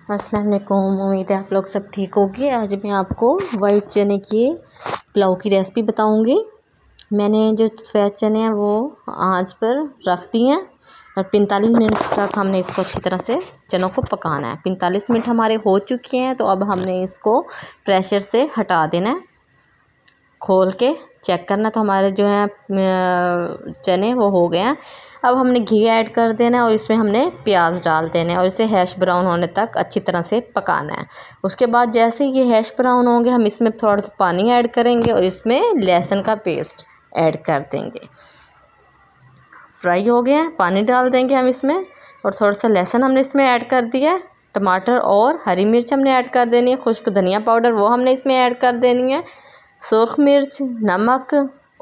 अस्सलाम वालेकुम। उम्मीद है आप लोग सब ठीक होंगे। आज मैं आपको वाइट चने की पुलाव की रेसिपी बताऊंगी। मैंने जो सफ़ेद चने हैं वो आंच पर रख दिए हैं और 45 मिनट तक हमने इसको अच्छी तरह से चनों को पकाना है। 45 मिनट हमारे हो चुके हैं, तो अब हमने इसको प्रेशर से हटा देना है। खोल के चेक करना, तो हमारे जो है चने वो हो गए हैं। अब हमने घी ऐड कर देना है और इसमें हमने प्याज डाल देना है और इसे हैश ब्राउन होने तक अच्छी तरह से पकाना है। उसके बाद जैसे ये हैश ब्राउन होंगे, हम इसमें थोड़ा सा पानी ऐड करेंगे और इसमें लहसुन का पेस्ट ऐड कर देंगे। फ्राई हो गया है, पानी डाल देंगे हम इसमें और थोड़ा सा लहसुन हमने इसमें ऐड कर दिया है। टमाटर और हरी मिर्च हमने ऐड कर देनी है। खुश्क धनिया पाउडर वो हमने इसमें ऐड कर देनी है। सुरख मिर्च, नमक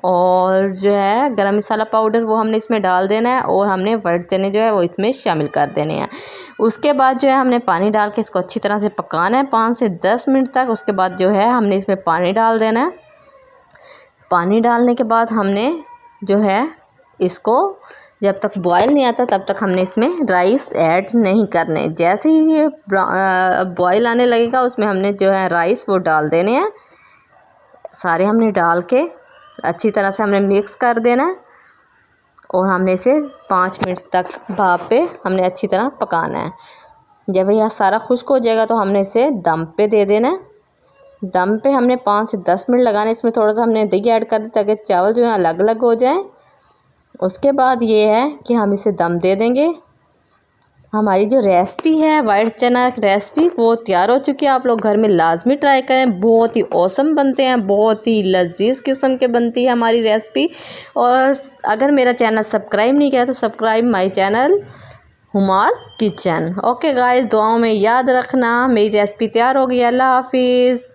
और जो है गरम मसाला पाउडर वो हमने इसमें डाल देना है और हमने वाइट चने जो है वो इसमें शामिल कर देने हैं। उसके बाद जो है हमने पानी डाल के इसको अच्छी तरह से पकाना है 5 से 10 मिनट तक। उसके बाद जो है हमने इसमें पानी डाल देना है। पानी डालने के बाद हमने जो है इसको जब तक बॉयल नहीं आता तब तक हमने इसमें राइस ऐड नहीं करने। जैसे ही ये बॉयल आने लगेगा उसमें हमने जो है राइस वो डाल देने हैं। सारे हमने डाल के अच्छी तरह से हमने मिक्स कर देना है और हमने इसे 5 मिनट तक भाप पे हमने अच्छी तरह पकाना है। जब यह सारा खुश्क हो जाएगा तो हमने इसे दम पे दे देना है। दम पे हमने 5 से 10 मिनट लगाने। इसमें थोड़ा सा हमने दही ऐड कर दिया ताकि चावल जो है अलग अलग हो जाए। उसके बाद ये है कि हम इसे दम दे देंगे। हमारी जो रेसिपी है वाइट चना रेसिपी वो तैयार हो चुकी है। आप लोग घर में लाजमी ट्राई करें, बहुत ही औसम बनते हैं, बहुत ही लजीज किस्म के बनती है हमारी रेसिपी। और अगर मेरा चैनल सब्सक्राइब नहीं किया तो subscribe my channel hummus kitchen. Okay guys, दुआओं में याद रखना। मेरी रेसिपी तैयार हो गई। अल्लाह हाफिज़।